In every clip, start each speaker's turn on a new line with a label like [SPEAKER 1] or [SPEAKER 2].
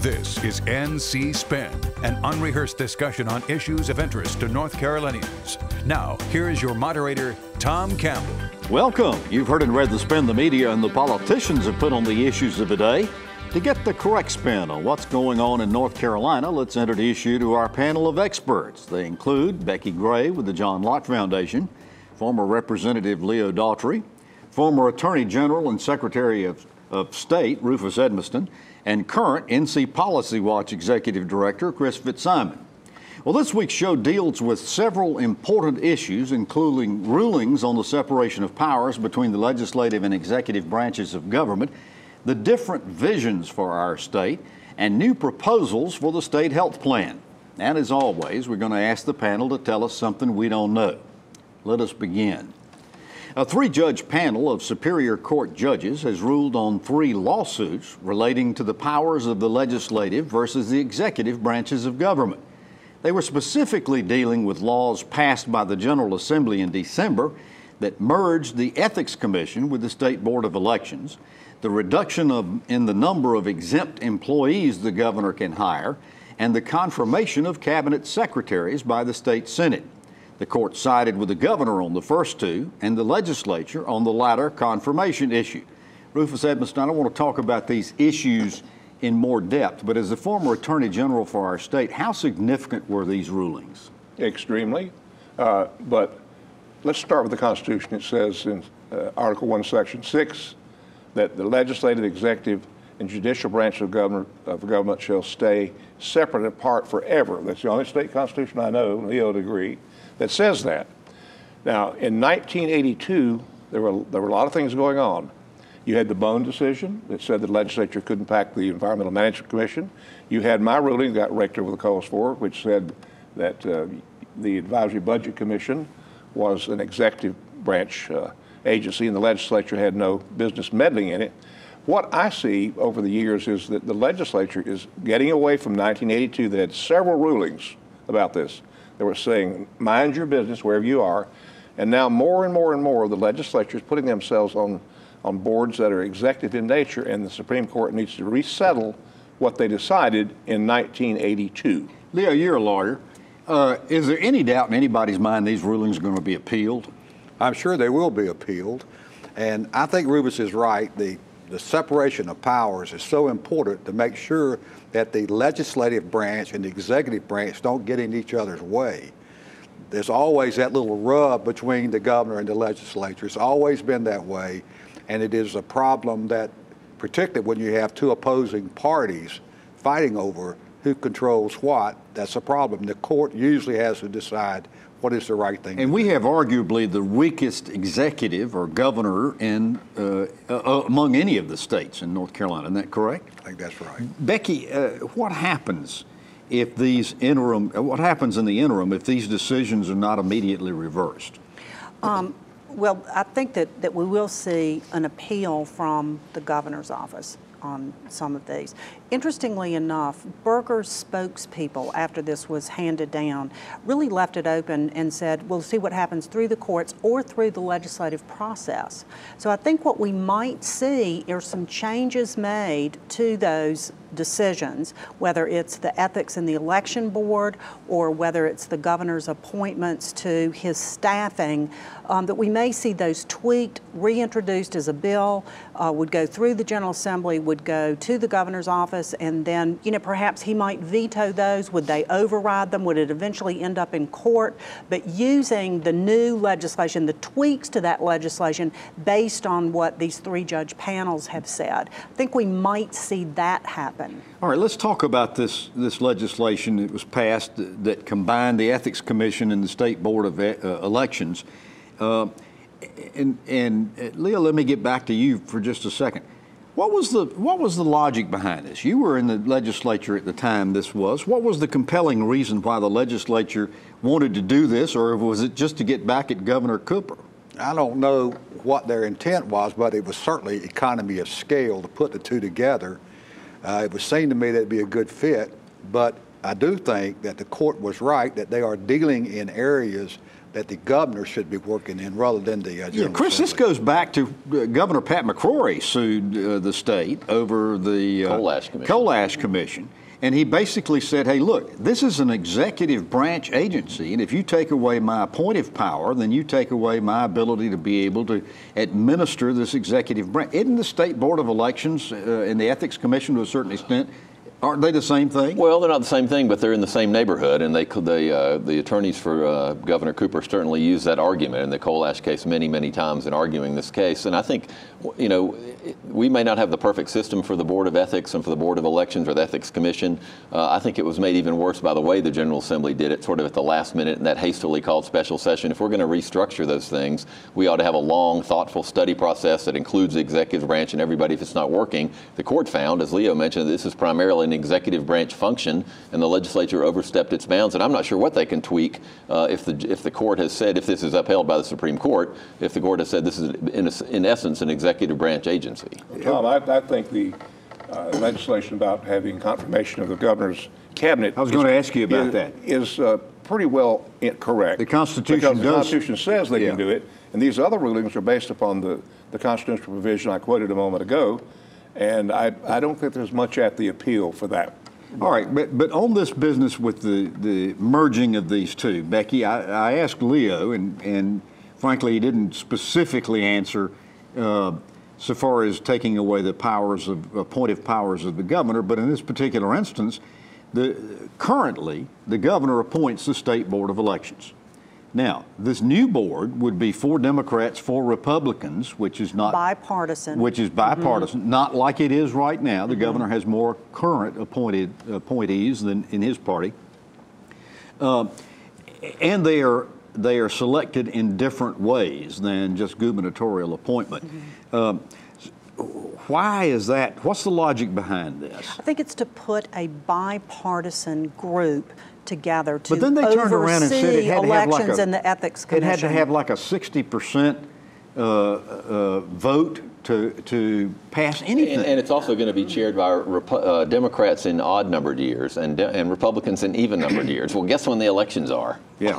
[SPEAKER 1] This is NC Spin, an unrehearsed discussion on issues of interest to North Carolinians. Now, here is your moderator, Tom Campbell.
[SPEAKER 2] Welcome. You've heard and read the spin the media and the politicians have put on the issues of the day. To get the correct spin on what's going on in North Carolina, let's introduce you to our panel of experts. They include Becki Gray with the John Locke Foundation, former Representative Leo Daughtry, former Attorney General and Secretary of State Rufus Edmisten, and current NC Policy Watch Executive Director Chris Fitzsimon. Well, this week's show deals with several important issues, including rulings on the separation of powers between the legislative and executive branches of government, the different visions for our state, and new proposals for the state health plan. And as always, we're going to ask the panel to tell us something we don't know. Let us begin. A three-judge panel of Superior Court judges has ruled on 3 lawsuits relating to the powers of the legislative versus the executive branches of government. They were specifically dealing with laws passed by the General Assembly in December that merged the Ethics Commission with the State Board of Elections, the reduction in the number of exempt employees the governor can hire, and the confirmation of cabinet secretaries by the state Senate. The court sided with the governor on the first 2 and the legislature on the latter confirmation issue. Rufus Edmisten, I don't want to talk about these issues in more depth, but as the former Attorney General for our state, how significant were these rulings?
[SPEAKER 3] Extremely. But let's start with the Constitution. It says in Article 1, Section 6, that the legislative, executive, and judicial branch of government shall stay separate and apart forever. That's the only state constitution I know, Leo would agree, that says that. Now, in 1982, there were a lot of things going on. You had the Bone decision that said the legislature couldn't pack the Environmental Management Commission. You had my ruling, got raked over the coals for, which said that the Advisory Budget Commission was an executive branch agency and the legislature had no business meddling in it. What I see over the years is that the legislature is getting away from 1982. They had several rulings about this. They were saying, mind your business wherever you are. And now more and more and more, the legislature is putting themselves on boards that are executive in nature, and the Supreme Court needs to resettle what they decided in 1982.
[SPEAKER 2] Leo, you're a lawyer. Is there any doubt in anybody's mind these rulings are going to be appealed?
[SPEAKER 4] I'm sure they will be appealed. And I think Rufus is right. The separation of powers is so important to make sure that the legislative branch and the executive branch don't get in each other's way. There's always that little rub between the governor and the legislature. It's always been that way, and it is a problem that, particularly when you have 2 opposing parties fighting over who controls what, that's a problem. The court usually has to decide what is the right thing to do.
[SPEAKER 2] And we have arguably the weakest executive or governor in among any of the states in North Carolina. Isn't that correct?
[SPEAKER 4] I think that's right.
[SPEAKER 2] Becki, what happens if what happens in the interim if these decisions are not immediately reversed?
[SPEAKER 5] Well, I think that we will see an appeal from the governor's office on some of these. Interestingly enough, Berger's spokespeople, after this was handed down, really left it open and said, we'll see what happens through the courts or through the legislative process. So I think what we might see are some changes made to those decisions, whether it's the ethics in the election board or whether it's the governor's appointments to his staffing, that we may see those tweaked, reintroduced as a bill, would go through the General Assembly, would go to the governor's office, and then, perhaps he might veto those. Would they override them? Would it eventually end up in court? But using the new legislation, the tweaks to that legislation based on what these 3-judge panels have said, I think we might see that happen.
[SPEAKER 2] All right, let's talk about this legislation that was passed that combined the Ethics Commission and the State Board of Elections. And Leo, let me get back to you for just a second. What was the logic behind this? You were in the legislature at the time this was. What was the compelling reason why the legislature wanted to do this, or was it just to get back at Governor Cooper?
[SPEAKER 4] I don't know what their intent was, but it was certainly economy of scale to put the 2 together. It would seem to me that it'd be a good fit, but I do think that the court was right that they are dealing in areas that the governor should be working in rather than the General
[SPEAKER 2] Chris,
[SPEAKER 4] Assembly.
[SPEAKER 2] this goes back to Governor Pat McCrory sued the state over the Coal Ash Commission. And he basically said, hey, look, this is an executive branch agency, and if you take away my appointive power, then you take away my ability to be able to administer this executive branch. Isn't the State Board of Elections and the Ethics Commission to a certain extent, aren't they the same thing?
[SPEAKER 6] Well, they're not the same thing, but they're in the same neighborhood, and the attorneys for Governor Cooper certainly used that argument in the Coal Ash case many, many times in arguing this case. And I think, you know, we may not have the perfect system for the Board of Ethics and for the Board of Elections or the Ethics Commission. I think it was made even worse by the way the General Assembly did it, sort of at the last minute in that hastily called special session. If we're going to restructure those things, we ought to have a long, thoughtful study process that includes the executive branch and everybody if it's not working. The court found, as Leo mentioned, this is primarily an executive branch function, and the legislature overstepped its bounds. And I'm not sure what they can tweak if the court has said, if this is upheld by the Supreme Court, if the court has said this is in essence an executive branch agency.
[SPEAKER 3] Tom, I think the legislation about having confirmation of the governor's cabinet.
[SPEAKER 2] I was going to ask you about that.
[SPEAKER 3] Is pretty well correct.
[SPEAKER 2] The Constitution
[SPEAKER 3] because the
[SPEAKER 2] does.
[SPEAKER 3] Constitution says they can do it, and these other rulings are based upon the constitutional provision I quoted a moment ago, and I don't think there's much at the appeal for that.
[SPEAKER 2] All right, but on this business with the merging of these two, Becki, I asked Leo, and frankly, he didn't specifically answer so far as taking away the appointive powers of the governor, but in this particular instance, currently, the governor appoints the State Board of Elections. Now, this new board would be 4 Democrats, 4 Republicans, which is not
[SPEAKER 5] bipartisan.
[SPEAKER 2] Which is bipartisan, not like it is right now. The governor has more current appointees than in his party, and they are selected in different ways than just gubernatorial appointment. Why is that? What's the logic behind this?
[SPEAKER 5] I think it's to put a bipartisan group together to
[SPEAKER 2] but then they turned around and said it had to have
[SPEAKER 5] elections in the Ethics Commission.
[SPEAKER 2] It had to have like a 60% vote to pass anything.
[SPEAKER 6] And it's also going to be chaired by Democrats in odd-numbered years and Republicans in even-numbered years. Well, guess when the elections are?
[SPEAKER 2] Yeah.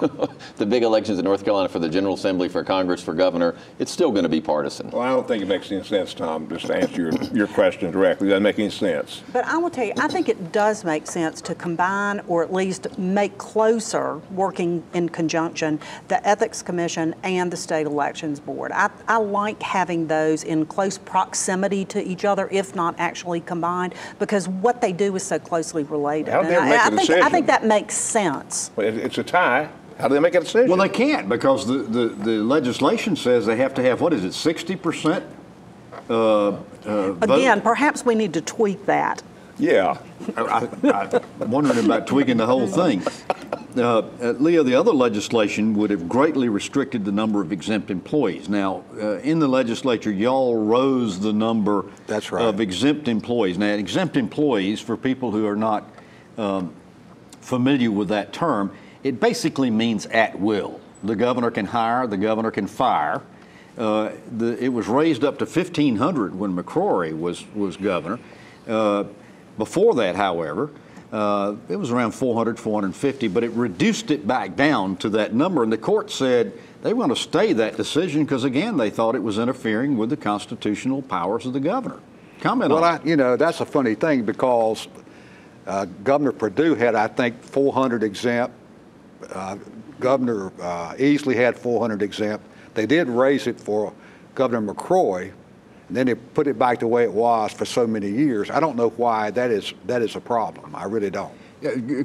[SPEAKER 6] The big elections in North Carolina for the General Assembly, for Congress, for governor, it's still going to be partisan.
[SPEAKER 3] Well, I don't think it makes any sense, Tom, just to answer your question directly. It doesn't make any sense.
[SPEAKER 5] But I will tell you, I think it does make sense to combine or at least make closer, working in conjunction, the Ethics Commission and the State Elections Board. I like having those in close proximity to each other, if not actually combined, because what they do is so closely related.
[SPEAKER 3] How do they make a decision?
[SPEAKER 5] I think that makes sense.
[SPEAKER 3] Well, it's a tie. How do they make a decision?
[SPEAKER 2] Well, they can't, because the legislation says they have to have, what is it, 60%
[SPEAKER 5] Again, perhaps we need to tweak that.
[SPEAKER 3] Yeah.
[SPEAKER 2] I'm wondering about tweaking the whole thing. Leo, the other legislation would have greatly restricted the number of exempt employees. Now, in the legislature, y'all rose the number of exempt employees. Now, exempt employees, for people who are not familiar with that term, it basically means at will. The governor can hire, the governor can fire. It was raised up to 1,500 when McCrory was governor. Before that, however, it was around 400, 450, but it reduced it back down to that number. And the court said they were going to stay that decision because, again, they thought it was interfering with the constitutional powers of the governor. Comment on that.
[SPEAKER 4] Well, that's a funny thing because Governor Perdue had, I think, 400 exempt. Governor Easley had 400 exempt. They did raise it for Governor McCrory, and then they put it back the way it was for so many years. I don't know why that is a problem. I really don't.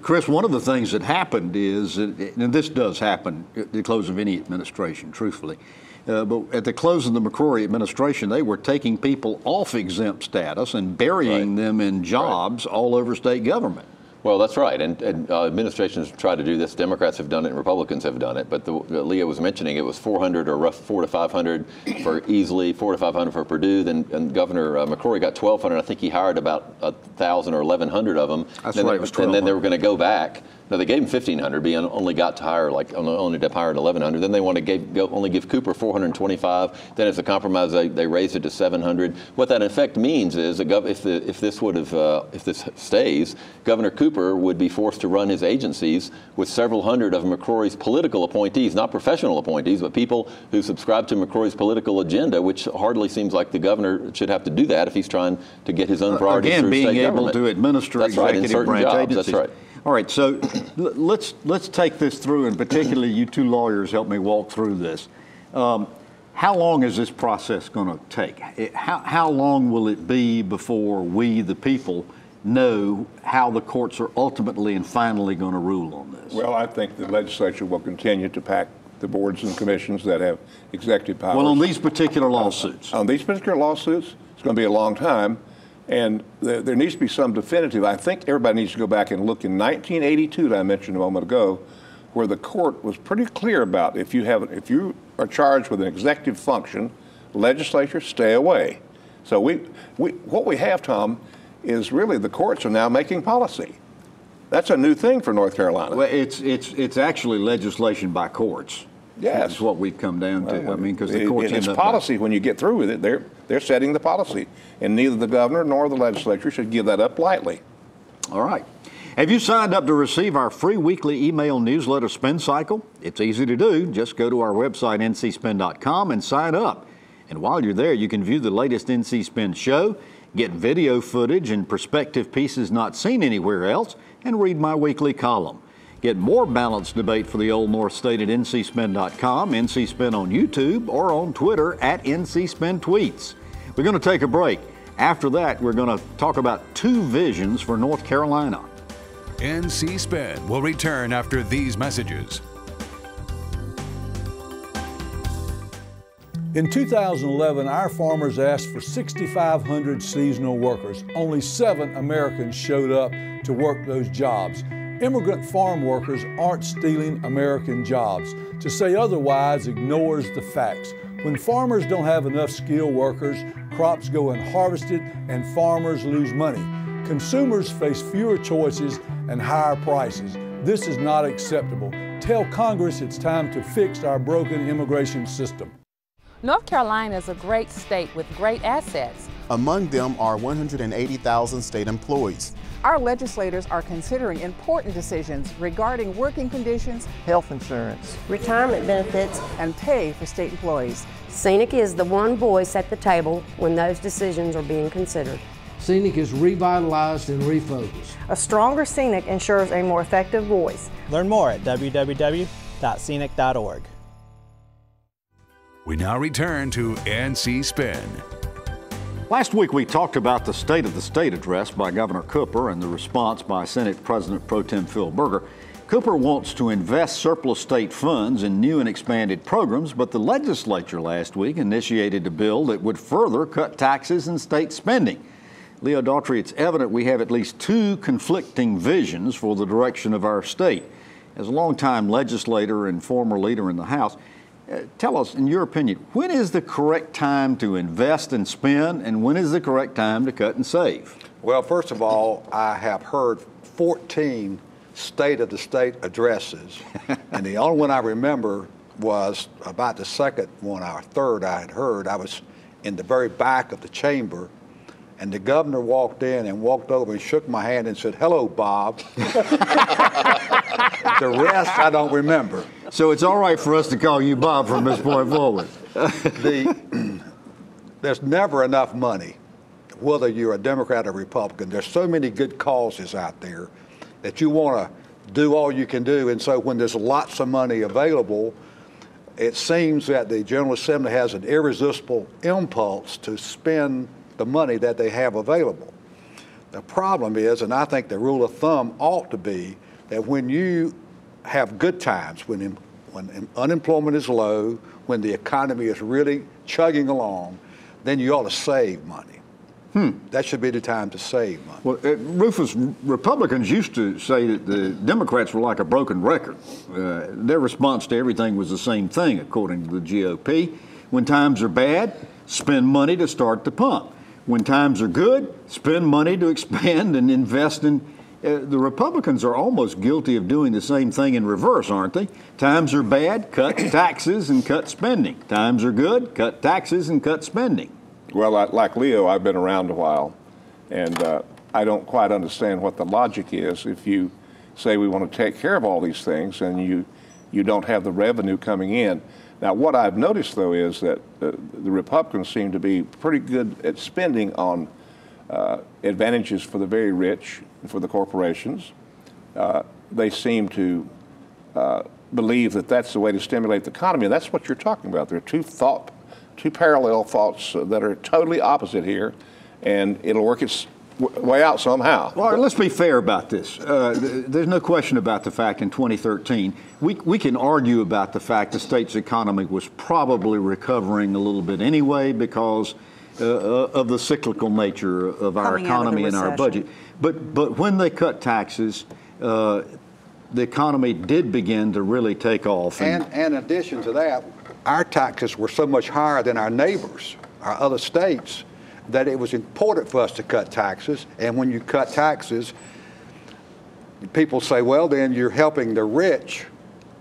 [SPEAKER 2] Chris, one of the things that happened is, and this does happen at the close of any administration, truthfully, but at the close of the McCrory administration, they were taking people off exempt status and burying them in jobs all over state government.
[SPEAKER 6] Well, that's right, and administrations have tried to do this. Democrats have done it, and Republicans have done it. But Leah was mentioning it was 400 or rough 400 to 500 for Easley, 400 to 500 for Perdue. Then and Governor McCrory got 1,200. I think he hired about 1,000 or 1,100 of them.
[SPEAKER 2] That's right. It was 1,200.
[SPEAKER 6] And then they were going to go back No, they gave him $1,500, but he only got to hire only to hire at $1,100. Then they want to only give Cooper $425. Then as a compromise, they raised it to $700. What that in effect means is that if this stays, Governor Cooper would be forced to run his agencies with several hundred of McCrory's political appointees, not professional appointees, but people who subscribe to McCrory's political agenda, which hardly seems like the governor should have to do that if he's trying to get his own priorities through state government.
[SPEAKER 2] Again, being able to administer executive branch agencies.
[SPEAKER 6] That's right.
[SPEAKER 2] All right, so let's take this through, and particularly you two lawyers help me walk through this. How long is this process going to take? How long will it be before we, the people, know how the courts are ultimately and finally going to rule on this?
[SPEAKER 3] Well, I think the legislature will continue to pack the boards and commissions that have executive powers.
[SPEAKER 2] Well, on these particular lawsuits.
[SPEAKER 3] On these particular lawsuits, it's going to be a long time, and there needs to be some definitive. I think everybody needs to go back and look in 1982 that I mentioned a moment ago, where the court was pretty clear about if you are charged with an executive function, legislature, stay away. So what we have, Tom, is really the courts are now making policy. That's a new thing for North Carolina.
[SPEAKER 2] Well, it's actually legislation by courts.
[SPEAKER 3] Yes,
[SPEAKER 2] that's what we've come down to. I mean, because the courts
[SPEAKER 3] it's policy. When you get through with it, they're setting the policy, and neither the governor nor the legislature should give that up lightly.
[SPEAKER 2] All right. Have you signed up to receive our free weekly email newsletter Spin Cycle? It's easy to do. Just go to our website, ncspin.com, and sign up. And while you're there, you can view the latest NC Spin show, get video footage and perspective pieces not seen anywhere else, and read my weekly column. Get more balanced debate for the Old North State at ncspin.com, NC Spin on YouTube, or on Twitter at NC Spin Tweets. We're going to take a break. After that, we're going to talk about 2 visions for North Carolina.
[SPEAKER 1] NC Spin will return after these messages.
[SPEAKER 7] In 2011, our farmers asked for 6,500 seasonal workers. Only 7 Americans showed up to work those jobs. Immigrant farm workers aren't stealing American jobs. To say otherwise ignores the facts. When farmers don't have enough skilled workers, crops go unharvested and farmers lose money. Consumers face fewer choices and higher prices. This is not acceptable. Tell Congress it's time to fix our broken immigration system.
[SPEAKER 8] North Carolina is a great state with great assets.
[SPEAKER 9] Among them are 180,000 state employees.
[SPEAKER 10] Our legislators are considering important decisions regarding working conditions,
[SPEAKER 11] health insurance,
[SPEAKER 12] retirement benefits,
[SPEAKER 10] and pay for state employees.
[SPEAKER 12] Scenic is the one voice at the table when those decisions are being considered.
[SPEAKER 13] Scenic is revitalized and refocused.
[SPEAKER 14] A stronger Scenic ensures a more effective voice.
[SPEAKER 15] Learn more at www.scenic.org.
[SPEAKER 1] We now return to NC Spin.
[SPEAKER 2] Last week we talked about the State of the State address by Governor Cooper and the response by Senate President Pro Tem Phil Berger. Cooper wants to invest surplus state funds in new and expanded programs, but the legislature last week initiated a bill that would further cut taxes and state spending. Leo Daughtry, it's evident we have at least 2 conflicting visions for the direction of our state. As a longtime legislator and former leader in the House, tell us, in your opinion, when is the correct time to invest and spend, and when is the correct time to cut and save?
[SPEAKER 4] Well, first of all, I have heard 14 State of the State addresses, and the only one I remember was about the second one or third I had heard. I was in the very back of the chamber, and the governor walked in and walked over and shook my hand and said, "Hello, Bob." The rest I don't remember.
[SPEAKER 2] So it's all right for us to call you Bob from this point forward.
[SPEAKER 4] There's never enough money, whether you're a Democrat or Republican. There's so many good causes out there that you want to do all you can do. And so when there's lots of money available, it seems that the General Assembly has an irresistible impulse to spend the money that they have available. The problem is, and I think the rule of thumb ought to be, that when you have good times, when unemployment is low, when the economy is really chugging along, then you ought to save money. That should be the time to save money.
[SPEAKER 2] Well, Rufus, Republicans used to say that the Democrats were like a broken record. Their response to everything was the same thing, according to the GOP. When times are bad, spend money to start the pump. When times are good, spend money to expand and invest in the Republicans are almost guilty of doing the same thing in reverse, aren't they? Times are bad, cut taxes and cut spending. Times are good, cut taxes and cut spending.
[SPEAKER 3] Well, like Leo, I've been around a while, and I don't quite understand what the logic is if you say we want to take care of all these things and you don't have the revenue coming in. Now, what I've noticed, though, is that the Republicans seem to be pretty good at spending on advantages for the very rich and for the corporations. They seem to believe that that's the way to stimulate the economy, and that's what you're talking about. There are two parallel thoughts that are totally opposite here, and it'll work its way out somehow.
[SPEAKER 2] Well, let's be fair about this. There's no question about the fact in 2013, we can argue about the fact the state's economy was probably recovering a little bit anyway because of the cyclical nature of our economy and our budget. But when they cut taxes, the economy did begin to really take off.
[SPEAKER 4] And in addition to that, our taxes were so much higher than our neighbors, our other states, that it was important for us to cut taxes. And when you cut taxes, people say, well, then you're helping the rich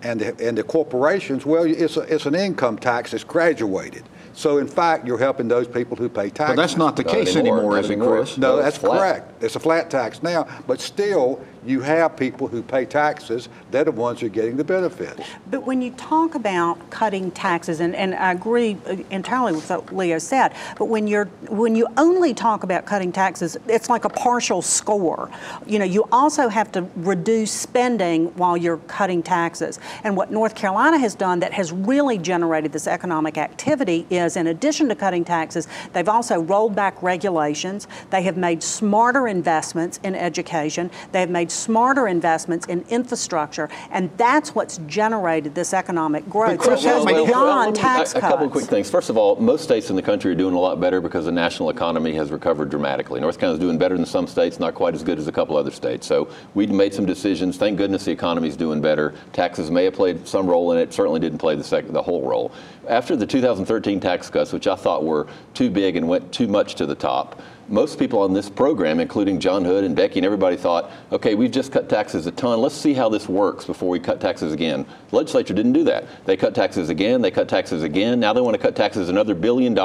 [SPEAKER 4] and the corporations. Well, it's an income tax that's graduated. So, in fact, you're helping those people who pay taxes.
[SPEAKER 2] But that's not the case anymore, is it, Chris?
[SPEAKER 4] No, that's correct. It's a flat tax now. But still, you have people who pay taxes. They're the ones who are getting the benefits.
[SPEAKER 5] But when you talk about cutting taxes, and I agree entirely with what Leo said, but when you only talk about cutting taxes, it's like a partial score. You know, you also have to reduce spending while you're cutting taxes. And what North Carolina has done that has really generated this economic activity is, in addition to cutting taxes, they've also rolled back regulations. They have made smarter investments in education. They have made smarter investments in infrastructure, and that's what's generated this economic growth. So it goes beyond tax cuts.
[SPEAKER 6] A couple of quick things. First of all, most states in the country are doing a lot better because the national economy has recovered dramatically. North Carolina's doing better than some states, not quite as good as a couple other states. So we made some decisions. Thank goodness the economy's doing better. Taxes may have played some role in it. Certainly didn't play the whole role. After the 2013 tax cuts, which I thought were too big and went too much to the top, most people on this program, including John Hood and Becki and everybody, thought, okay, we've just cut taxes a ton. Let's see how this works before we cut taxes again. The legislature didn't do that. They cut taxes again. They cut taxes again. Now they want to cut taxes another $1 billion.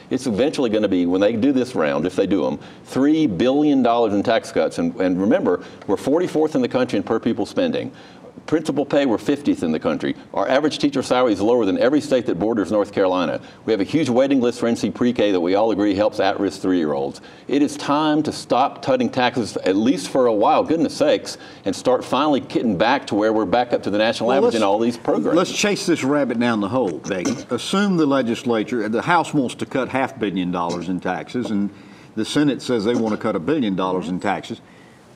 [SPEAKER 6] It's eventually going to be, when they do this round, if they do them, $3 billion in tax cuts. And remember, we're 44th in the country in per pupil spending. Principal pay, we're 50th in the country. Our average teacher salary is lower than every state that borders North Carolina. We have a huge waiting list for NC pre-K that we all agree helps at-risk 3-year-olds. It is time to stop cutting taxes, at least for a while, goodness sakes, and start finally getting back to where we're back up to the national average in all these programs.
[SPEAKER 2] Let's chase this rabbit down the hole, Becki. Assume the legislature, the House wants to cut $500 million in taxes, and the Senate says they want to cut $1 billion in taxes.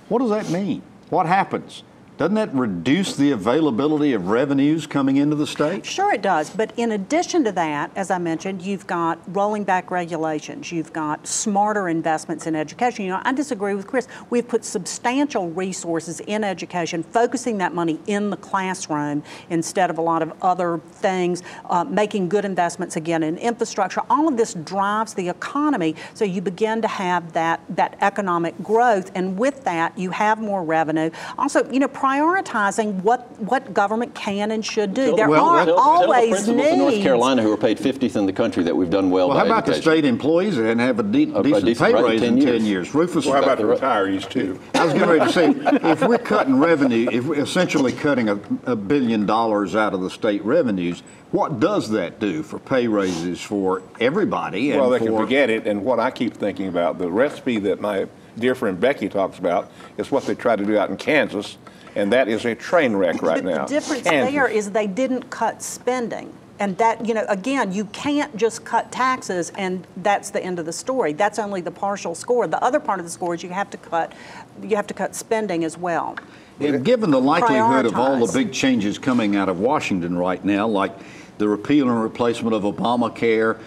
[SPEAKER 2] What does that mean? What happens? Doesn't that reduce the availability of revenues coming into the state?
[SPEAKER 5] Sure it does, but in addition to that, as I mentioned, you've got rolling back regulations, you've got smarter investments in education. You know, I disagree with Chris. We've put substantial resources in education, focusing that money in the classroom instead of a lot of other things, making good investments again in infrastructure. All of this drives the economy, so you begin to have that economic growth, and with that, you have more revenue. Also, you know, prioritizing what government can and should do. There are always needs.
[SPEAKER 6] Tell the principals in North Carolina who are paid 50th in the country that we've done well.
[SPEAKER 2] Well, how about the state employees that didn't have a decent pay raise in 10 years? Rufus,
[SPEAKER 3] well, how about the retirees too?
[SPEAKER 2] I was getting ready to say, if we're cutting revenue, if we're essentially cutting $1 billion out of the state revenues, what does that do for pay raises for everybody?
[SPEAKER 3] Well, they can forget it. And what I keep thinking about, the recipe that my dear friend Becki talks about, is what they try to do out in Kansas. And that is a train wreck right now.
[SPEAKER 5] The difference there is they didn't cut spending. And that, you know, again, you can't just cut taxes and that's the end of the story. That's only the partial score. The other part of the score is you have to cut spending as well.
[SPEAKER 2] And given the likelihood of all the big changes coming out of Washington right now, like the repeal and replacement of Obamacare,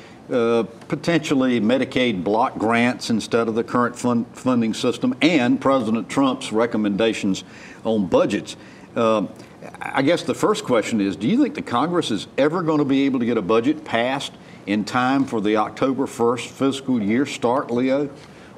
[SPEAKER 2] potentially Medicaid block grants instead of the current funding system, and President Trump's recommendations on budgets. I guess the first question is, do you think the Congress is ever going to be able to get a budget passed in time for the October 1st fiscal year start, Leo?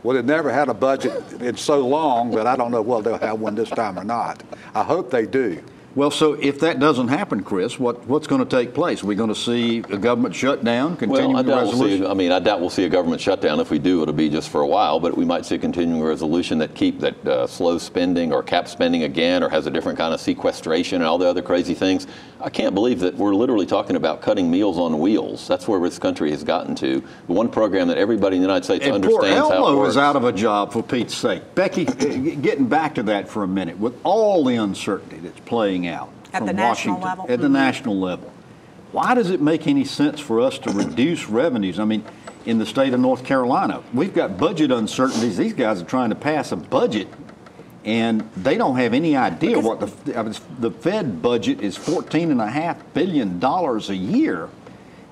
[SPEAKER 4] Well, they've never had a budget in so long that I don't know whether they'll have one this time or not. I hope they do.
[SPEAKER 2] Well, so if that doesn't happen, Chris, what's going to take place? Are we going to see a government shutdown, continuing resolution?
[SPEAKER 6] I doubt we'll see a government shutdown. If we do, it'll be just for a while, but we might see a continuing resolution that slows spending or caps spending again, or has a different kind of sequestration and all the other crazy things. I can't believe that we're literally talking about cutting Meals on Wheels. That's where this country has gotten to. The one program that everybody in the United States understands how it works.
[SPEAKER 2] Poor Elmo is out of a job, for Pete's sake. Becki, getting back to that for a minute, with all the uncertainty that's playing out
[SPEAKER 5] at the
[SPEAKER 2] national
[SPEAKER 5] level,
[SPEAKER 2] at the national level, why does it make any sense for us to reduce revenues? I mean, in the state of North Carolina, we've got budget uncertainties. These guys are trying to pass a budget, and they don't have any idea what the Fed budget is. $14.5 billion a year,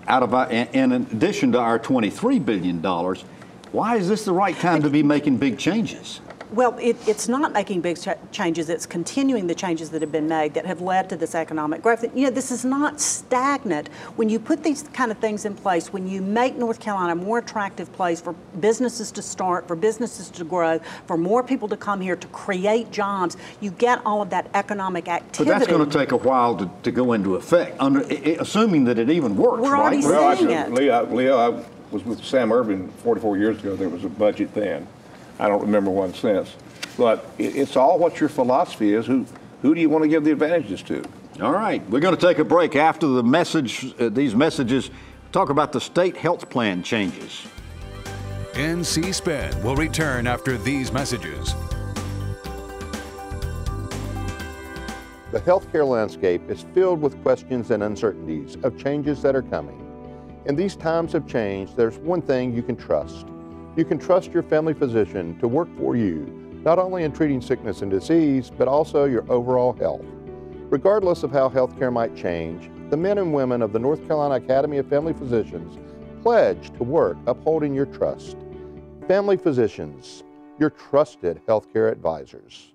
[SPEAKER 2] out of in addition to our $23 billion. Why is this the right time to be making big changes?
[SPEAKER 5] Well, it's not making big changes. It's continuing the changes that have been made that have led to this economic growth. You know, this is not stagnant. When you put these kind of things in place, when you make North Carolina a more attractive place for businesses to start, for businesses to grow, for more people to come here to create jobs, you get all of that economic activity.
[SPEAKER 2] But that's going to take a while to go into effect, assuming that it even works,
[SPEAKER 5] We're already seeing it.
[SPEAKER 3] Leo, I was with Sam Irvin 44 years ago. There was a budget then. I don't remember one since. But it's all what your philosophy is. Who do you want to give the advantages to?
[SPEAKER 2] All right. We're going to take a break. After the these messages, talk about the state health plan changes.
[SPEAKER 1] NC Spin will return after these messages.
[SPEAKER 9] The healthcare landscape is filled with questions and uncertainties of changes that are coming. In these times of change, there's one thing you can trust. You can trust your family physician to work for you, not only in treating sickness and disease, but also your overall health. Regardless of how healthcare might change, the men and women of the North Carolina Academy of Family Physicians pledge to work upholding your trust. Family Physicians, your trusted healthcare advisors.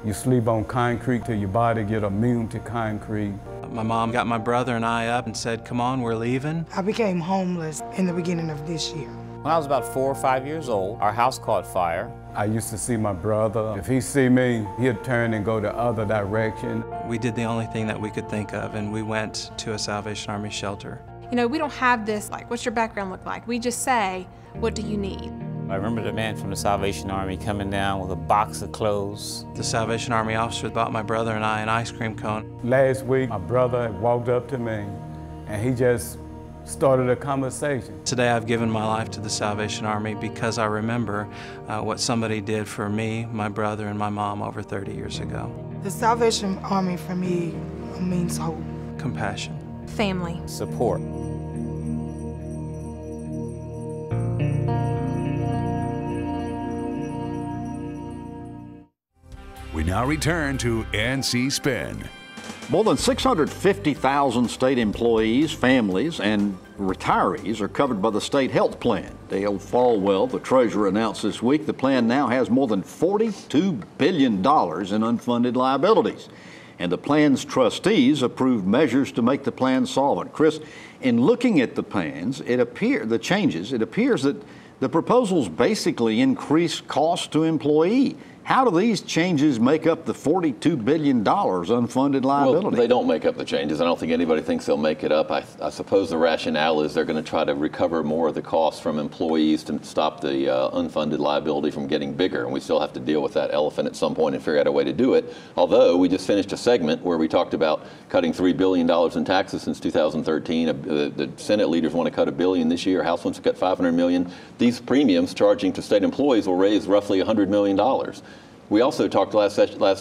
[SPEAKER 11] You sleep on concrete till your body get immune to concrete.
[SPEAKER 15] My mom got my brother and I up and said, come on, we're leaving.
[SPEAKER 16] I became homeless in the beginning of this year.
[SPEAKER 17] When I was about 4 or 5 years old, our house caught fire.
[SPEAKER 11] I used to see my brother. If he see me, he'd turn and go the other direction.
[SPEAKER 15] We did the only thing that we could think of, and we went to a Salvation Army shelter.
[SPEAKER 18] You know, we don't have this, like, what's your background look like? We just say, what do you need?
[SPEAKER 17] I remember the man from the Salvation Army coming down with a box of clothes.
[SPEAKER 15] The Salvation Army officer bought my brother and I an ice cream cone.
[SPEAKER 11] Last week, my brother walked up to me, and he just started a conversation.
[SPEAKER 15] Today, I've given my life to the Salvation Army because I remember what somebody did for me, my brother, and my mom over 30 years ago.
[SPEAKER 16] The Salvation Army for me means hope.
[SPEAKER 15] Compassion.
[SPEAKER 18] Family.
[SPEAKER 17] Support.
[SPEAKER 1] We now return to NC Spin.
[SPEAKER 2] More than 650,000 state employees, families, and retirees are covered by the state health plan. Dale Falwell, the treasurer, announced this week the plan now has more than $42 billion in unfunded liabilities. And the plan's trustees approved measures to make the plan solvent. Chris, in looking at the plans, it appears that the proposals basically increase costs to employee. How do these changes make up the $42 billion unfunded liability?
[SPEAKER 6] Well, they don't make up the changes. I don't think anybody thinks they'll make it up. I suppose the rationale is they're going to try to recover more of the costs from employees to stop the unfunded liability from getting bigger. And we still have to deal with that elephant at some point and figure out a way to do it. Although we just finished a segment where we talked about cutting $3 billion in taxes since 2013. The Senate leaders want to cut $1 billion this year. House wants to cut $500 million. These premiums charging to state employees will raise roughly $100 million. We also talked last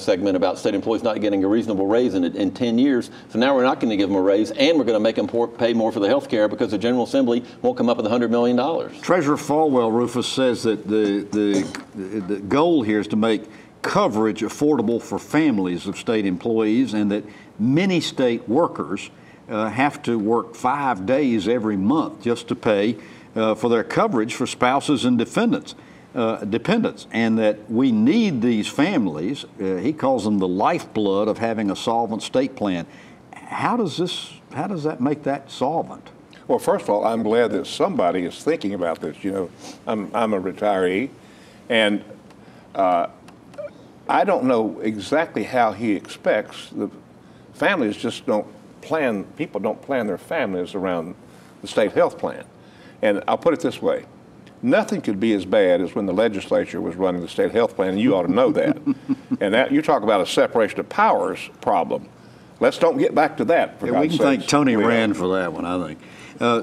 [SPEAKER 6] segment about state employees not getting a reasonable raise in 10 years. So now we're not going to give them a raise, and we're going to make them pay more for the health care because the General Assembly won't come up with $100 million.
[SPEAKER 2] Treasurer Falwell, Rufus, says that the goal here is to make coverage affordable for families of state employees, and that many state workers have to work 5 days every month just to pay for their coverage for spouses and dependents, and that we need these families. He calls them the lifeblood of having a solvent state plan. How does that make that solvent?
[SPEAKER 3] Well, first of all, I'm glad that somebody is thinking about this. You know, I'm a retiree, and I don't know exactly how he expects the families just don't plan. People don't plan their families around the state health plan. And I'll put it this way. Nothing could be as bad as when the legislature was running the state health plan, and you ought to know that. And that, you talk about a separation of powers problem. Let's don't get back to that, for God's
[SPEAKER 2] we can
[SPEAKER 3] sakes.
[SPEAKER 2] thank Tony Rand for that one, I think.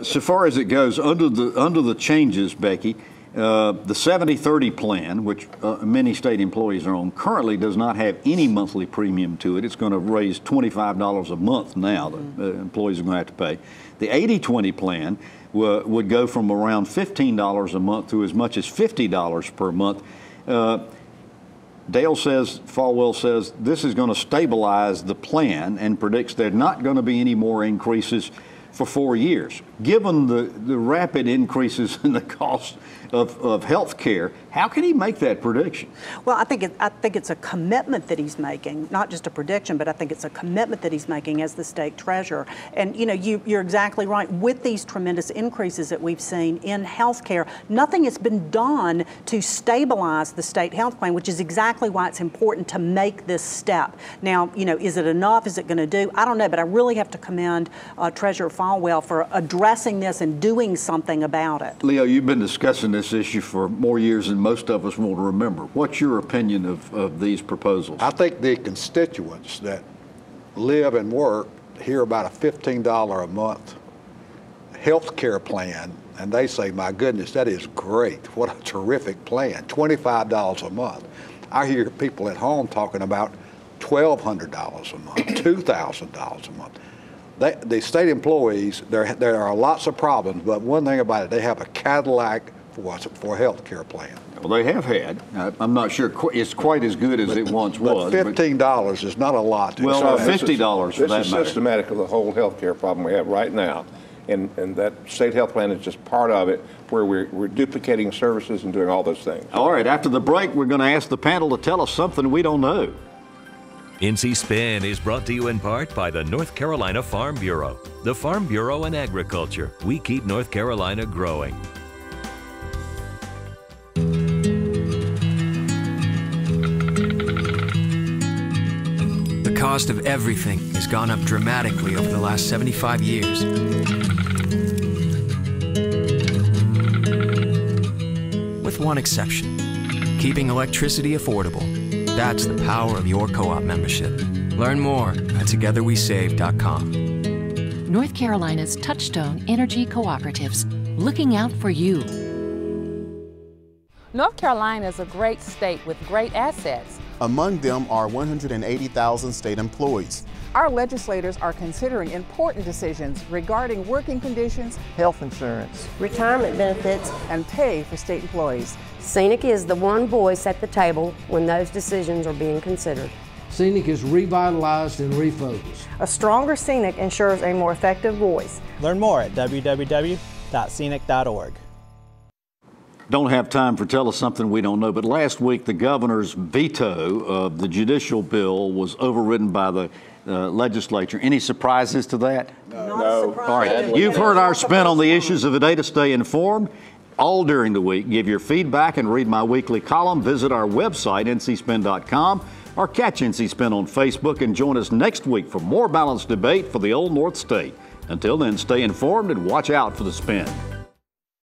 [SPEAKER 2] So far as it goes, under the changes, Becki, the 70-30 plan, which many state employees are on, currently does not have any monthly premium to it. It's going to raise $25 a month now that employees are going to have to pay. The 80-20 plan would go from around $15 a month to as much as $50 per month. Falwell says this is going to stabilize the plan and predicts there's not going to be any more increases for 4 years. Given the rapid increases in the cost of health care, how can he make that prediction?
[SPEAKER 5] Well, I think it's a commitment that he's making, not just a prediction, but I think it's a commitment that he's making as the state treasurer. And you know, you're exactly right. With these tremendous increases that we've seen in health care, nothing has been done to stabilize the state health plan, which is exactly why it's important to make this step. Now, you know, is it enough? Is it going to do? I don't know, but I really have to commend Treasurer Falwell for addressing this and doing something about it.
[SPEAKER 2] Leo, you've been discussing this issue for more years than most of us want to remember. What's your opinion of these proposals?
[SPEAKER 4] I think the constituents that live and work hear about a $15 a month health care plan, and they say, my goodness, that is great. What a terrific plan, $25 a month. I hear people at home talking about $1,200 a month, $2,000 a month. The state employees, there are lots of problems, but one thing about it, they have a Cadillac for a health care plan.
[SPEAKER 2] Well, they have had. I'm not sure it's quite as good as it once was.
[SPEAKER 4] But $15 is not a lot.
[SPEAKER 2] Well, $50 for that matter.
[SPEAKER 3] This is systematic of the whole health care problem we have right now. And that state health plan is just part of it, where we're duplicating services and doing all those things.
[SPEAKER 2] All right, after the break, we're going to ask the panel to tell us something we don't know.
[SPEAKER 19] NC Spin is brought to you in part by the North Carolina Farm Bureau. The Farm Bureau and Agriculture. We keep North Carolina growing.
[SPEAKER 20] The cost of everything has gone up dramatically over the last 75 years. With one exception, keeping electricity affordable. That's the power of your co-op membership. Learn more at togetherwesave.com.
[SPEAKER 21] North Carolina's Touchstone Energy Cooperatives, looking out for you.
[SPEAKER 8] North Carolina is a great state with great assets.
[SPEAKER 22] Among them are 180,000 state employees.
[SPEAKER 10] Our legislators are considering important decisions regarding working conditions,
[SPEAKER 23] health insurance,
[SPEAKER 12] retirement benefits,
[SPEAKER 10] and pay for state employees.
[SPEAKER 12] Scenic is the one voice at the table when those decisions are being considered.
[SPEAKER 13] Scenic is revitalized and refocused.
[SPEAKER 14] A stronger Scenic ensures a more effective voice.
[SPEAKER 23] Learn more at www.scenic.org.
[SPEAKER 2] Don't have time for Tell Us Something We Don't Know, but last week the governor's veto of the judicial bill was overridden by the legislature. Any surprises to that?
[SPEAKER 3] No.
[SPEAKER 2] All right, you've heard our spin on the issues of the day. To stay informed all during the week, give your feedback and read my weekly column. Visit our website, ncspin.com, or catch NC Spin on Facebook and join us next week for more balanced debate for the Old North State. Until then, stay informed and watch out for the spin.